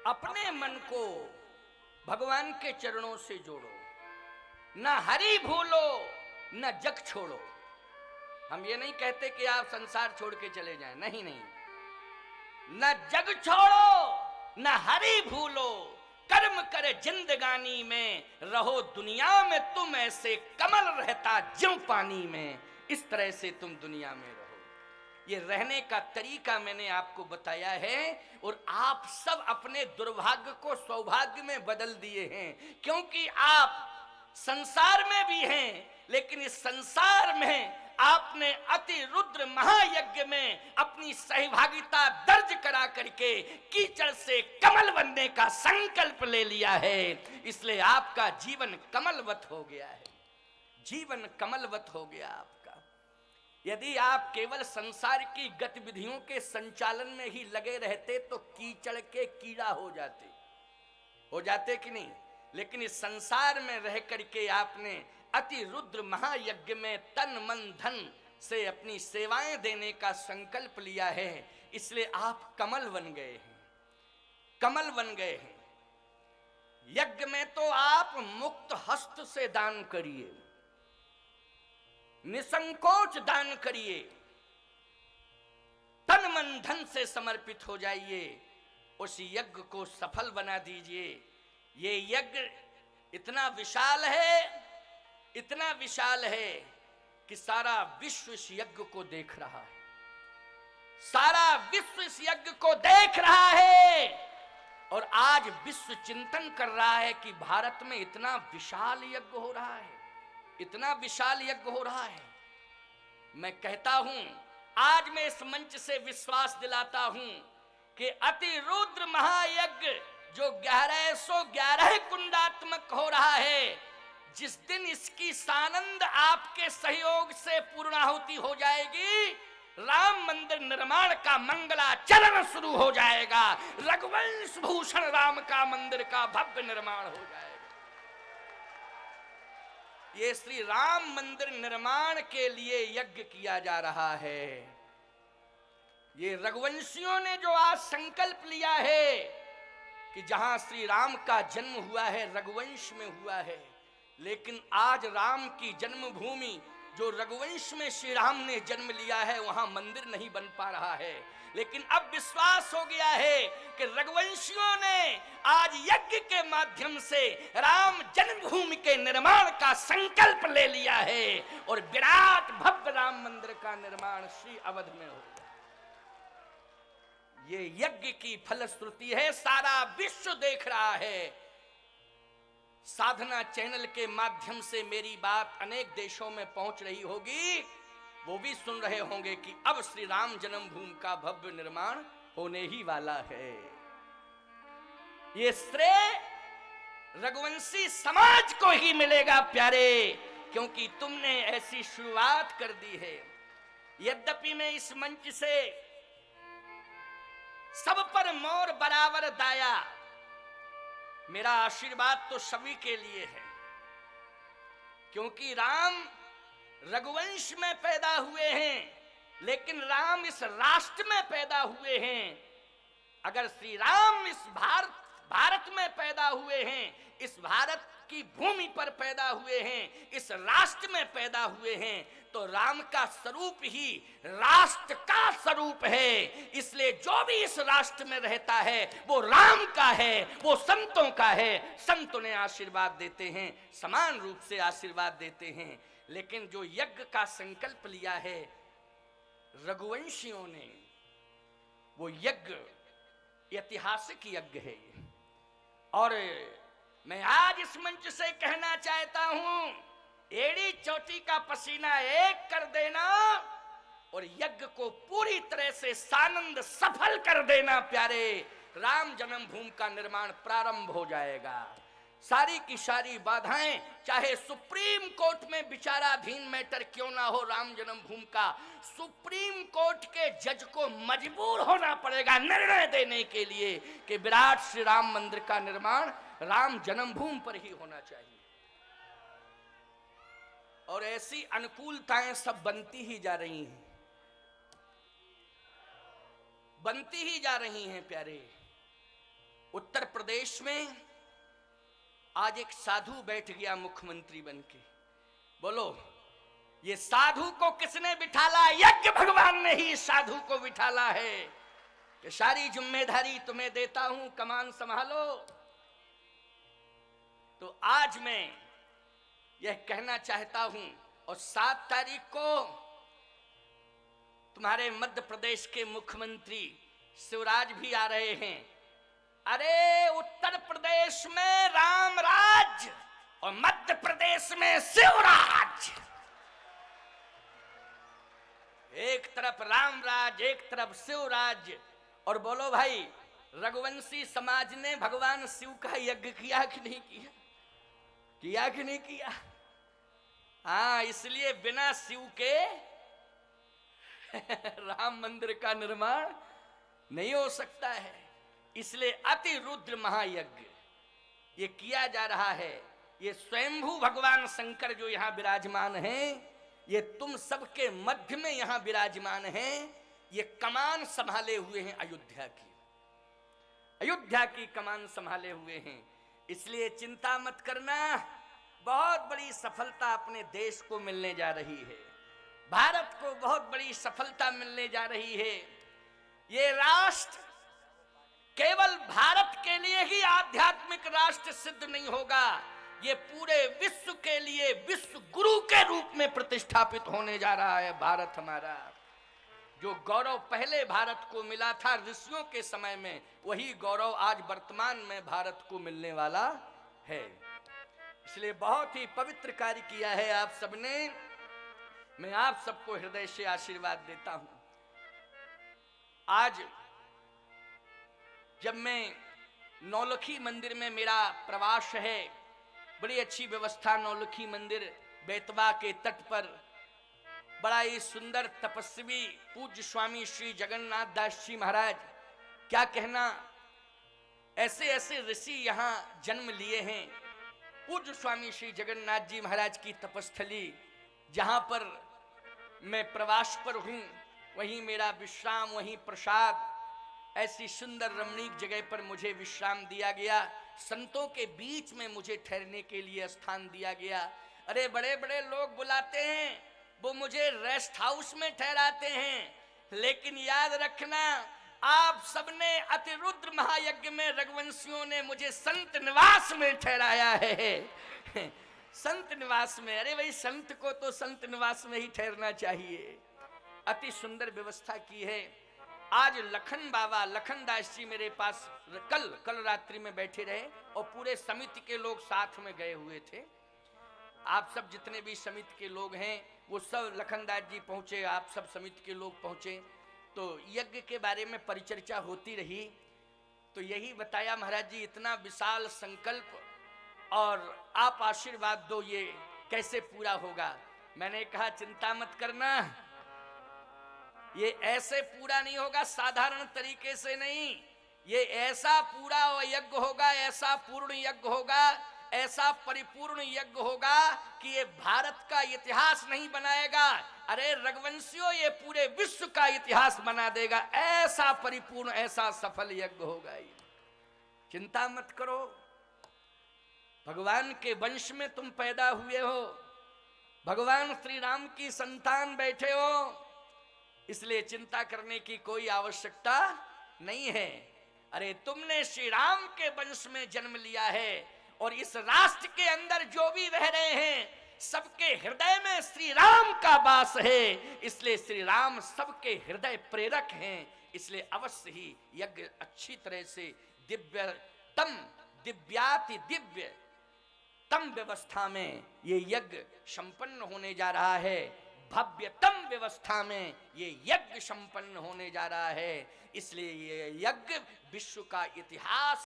अपने मन को भगवान के चरणों से जोड़ो, ना हरि भूलो न जग छोड़ो। हम ये नहीं कहते कि आप संसार छोड़ के चले जाएं, नहीं नहीं, न जग छोड़ो न हरि भूलो, कर्म करे जिंदगानी में, रहो दुनिया में तुम ऐसे कमल रहता ज्यों पानी में। इस तरह से तुम दुनिया में रहो। ये रहने का तरीका मैंने आपको बताया है, और आप सब अपने दुर्भाग्य को सौभाग्य में बदल दिए हैं, क्योंकि आप संसार में भी हैं, लेकिन इस संसार में आपने अति रुद्र महायज्ञ में अपनी सहभागिता दर्ज करा करके कीचड़ से कमल बनने का संकल्प ले लिया है। इसलिए आपका जीवन कमलवत हो गया है, जीवन कमलवत हो गया आपका। यदि आप केवल संसार की गतिविधियों के संचालन में ही लगे रहते तो कीचड़ के कीड़ा हो जाते कि नहीं? लेकिन इस संसार में रह करके आपने अति रुद्र महायज्ञ में तन मन धन से अपनी सेवाएं देने का संकल्प लिया है, इसलिए आप कमल बन गए हैं, कमल बन गए हैं। यज्ञ में तो आप मुक्त हस्त से दान करिए, निसंकोच दान करिए, तन मन धन से समर्पित हो जाइए, उस यज्ञ को सफल बना दीजिए। ये यज्ञ इतना विशाल है, इतना विशाल है कि सारा विश्व इस यज्ञ को देख रहा है, सारा विश्व इस यज्ञ को देख रहा है, और आज विश्व चिंतन कर रहा है कि भारत में इतना विशाल यज्ञ हो रहा है, इतना विशाल यज्ञ हो रहा है। मैं कहता हूं, आज मैं इस मंच से विश्वास दिलाता हूं कि अति रुद्र महायज्ञ जो 1111 कुंडात्मक हो रहा है, जिस दिन इसकी सानंद आपके सहयोग से पूर्णाहुति हो जाएगी, राम मंदिर निर्माण का मंगलाचरण शुरू हो जाएगा, रघुवंश भूषण राम का मंदिर का भव्य निर्माण हो जाएगा। ये श्री राम मंदिर निर्माण के लिए यज्ञ किया जा रहा है। ये रघुवंशियों ने जो आज संकल्प लिया है कि जहां श्री राम का जन्म हुआ है रघुवंश में हुआ है, लेकिन आज राम की जन्मभूमि जो रघुवंश में श्री राम ने जन्म लिया है, वहां मंदिर नहीं बन पा रहा है। लेकिन अब विश्वास हो गया है कि रघुवंशियों ने आज यज्ञ के माध्यम से राम जन्मभूमि के निर्माण का संकल्प ले लिया है, और विराट भव्य राम मंदिर का निर्माण श्री अवध में होगा। ये यज्ञ की फलश्रुति है, सारा विश्व देख रहा है। साधना चैनल के माध्यम से मेरी बात अनेक देशों में पहुंच रही होगी, वो भी सुन रहे होंगे कि अब श्री राम जन्मभूमि का भव्य निर्माण होने ही वाला है। ये श्रेय रघुवंशी समाज को ही मिलेगा प्यारे, क्योंकि तुमने ऐसी शुरुआत कर दी है। यद्यपि मैं इस मंच से सब पर मोर बराबर दाया, मेरा आशीर्वाद तो सभी के लिए है, क्योंकि राम रघुवंश में पैदा हुए हैं, लेकिन राम इस राष्ट्र में पैदा हुए हैं। अगर श्री राम इस भारत में पैदा हुए हैं, इस भारत की भूमि पर पैदा हुए हैं, इस राष्ट्र में पैदा हुए हैं, तो राम का स्वरूप ही राष्ट्र का स्वरूप है। इसलिए जो भी इस राष्ट्र में रहता है वो राम का है, वो संतों का है। संत उन्हें आशीर्वाद देते हैं, समान रूप से आशीर्वाद देते हैं। लेकिन जो यज्ञ का संकल्प लिया है रघुवंशियों ने, वो यज्ञ ऐतिहासिक यज्ञ है। और मैं आज इस मंच से कहना चाहता हूं, एड़ी चोटी का पसीना एक कर देना और यज्ञ को पूरी तरह से सानंद सफल कर देना प्यारे, राम जन्मभूमि का निर्माण प्रारंभ हो जाएगा। सारी की सारी बाधाएं, चाहे सुप्रीम कोर्ट में विचाराधीन मैटर क्यों ना हो राम जन्मभूमि का, सुप्रीम कोर्ट के जज को मजबूर होना पड़ेगा निर्णय देने के लिए कि विराट श्री राम मंदिर का निर्माण राम जन्मभूमि पर ही होना चाहिए। और ऐसी अनुकूलताएं सब बनती ही जा रही हैं, बनती ही जा रही हैं प्यारे। उत्तर प्रदेश में आज एक साधु बैठ गया मुख्यमंत्री बनके। बोलो, ये साधु को किसने बिठाला? यज्ञ भगवान ने ही साधु को बिठाला है कि सारी जिम्मेदारी तुम्हें देता हूं, कमान संभालो। तो आज मैं यह कहना चाहता हूं, और 7 तारीख को तुम्हारे मध्य प्रदेश के मुख्यमंत्री शिवराज भी आ रहे हैं। अरे उत्तर प्रदेश में राम राज्य और मध्य प्रदेश में शिवराज। एक तरफ राम राज, एक तरफ शिवराज। और बोलो भाई, रघुवंशी समाज ने भगवान शिव का यज्ञ किया कि नहीं किया? किया कि नहीं किया? हाँ, इसलिए बिना शिव के राम मंदिर का निर्माण नहीं हो सकता है। इसलिए अति रुद्र महायज्ञ ये किया जा रहा है। ये स्वयंभू भगवान शंकर जो यहाँ विराजमान हैं, ये तुम सबके मध्य में यहाँ विराजमान हैं। ये कमान संभाले हुए हैं, अयोध्या की कमान संभाले हुए हैं। इसलिए चिंता मत करना, बहुत बड़ी सफलता अपने देश को मिलने जा रही है। भारत को बहुत बड़ी सफलता मिलने जा रही है। ये राष्ट्र केवल भारत के लिए ही आध्यात्मिक राष्ट्र सिद्ध नहीं होगा, ये पूरे विश्व के लिए विश्व गुरु के रूप में प्रतिष्ठापित होने जा रहा है। भारत हमारा जो गौरव पहले भारत को मिला था ऋषियों के समय में, वही गौरव आज वर्तमान में भारत को मिलने वाला है। इसलिए बहुत ही पवित्र कार्य किया है आप सबने। मैं आप सबको हृदय से आशीर्वाद देता हूं। आज जब मैं नौलखी मंदिर में मेरा प्रवास है, बड़ी अच्छी व्यवस्था नौलखी मंदिर बेतवा के तट पर, बड़ा ही सुंदर तपस्वी पूज्य स्वामी श्री जगन्नाथ दास जी महाराज, क्या कहना, ऐसे ऐसे ऋषि यहाँ जन्म लिए हैं। पूज्य स्वामी श्री जगन्नाथ जी महाराज की तपस्थली, जहाँ पर मैं प्रवास पर हूँ, वहीं मेरा विश्राम, वहीं प्रसाद, ऐसी सुंदर रमणीक जगह पर मुझे विश्राम दिया गया। संतों के बीच में मुझे ठहरने के लिए स्थान दिया गया। अरे बड़े बड़े लोग बुलाते हैं, वो मुझे रेस्ट हाउस में ठहराते हैं, लेकिन याद रखना, आप सबने अतिरुद्र महायज्ञ में रघुवंशियों ने मुझे संत निवास में ठहराया है। संत निवास में। अरे भाई, संत को तो संत निवास में ही ठहरना चाहिए। अति सुंदर व्यवस्था की है। आज लखन बाबा, लखन दास जी मेरे पास कल रात्रि में बैठे रहे, और पूरे समिति के लोग साथ में गए हुए थे। आप सब जितने भी समिति के लोग हैं, वो सब लखन दास जी पहुंचे, आप सब समिति के लोग पहुंचे। तो यज्ञ के बारे में परिचर्चा होती रही। तो यही बताया, महाराज जी इतना विशाल संकल्प, और आप आशीर्वाद दो, ये कैसे पूरा होगा। मैंने कहा चिंता मत करना, ये ऐसे पूरा नहीं होगा, साधारण तरीके से नहीं। ये ऐसा पूरा यज्ञ होगा, ऐसा पूर्ण यज्ञ होगा, ऐसा परिपूर्ण यज्ञ होगा कि ये भारत का इतिहास नहीं बनाएगा, अरे रघुवंशियों ये पूरे विश्व का इतिहास बना देगा। ऐसा परिपूर्ण, ऐसा सफल यज्ञ होगा ये। चिंता मत करो, भगवान के वंश में तुम पैदा हुए हो, भगवान श्री राम की संतान बैठे हो, इसलिए चिंता करने की कोई आवश्यकता नहीं है। अरे तुमने श्री राम के वंश में जन्म लिया है, और इस राष्ट्र के अंदर जो भी रह रहे हैं, सबके हृदय में श्री राम का वास है। इसलिए श्री राम सबके हृदय प्रेरक हैं। इसलिए अवश्य ही यज्ञ अच्छी तरह से दिव्याति दिव्य तम व्यवस्था में ये यज्ञ संपन्न होने जा रहा है। भव्यतम व्यवस्था में ये यज्ञ संपन्न होने जा रहा है। इसलिए ये यज्ञ विश्व का इतिहास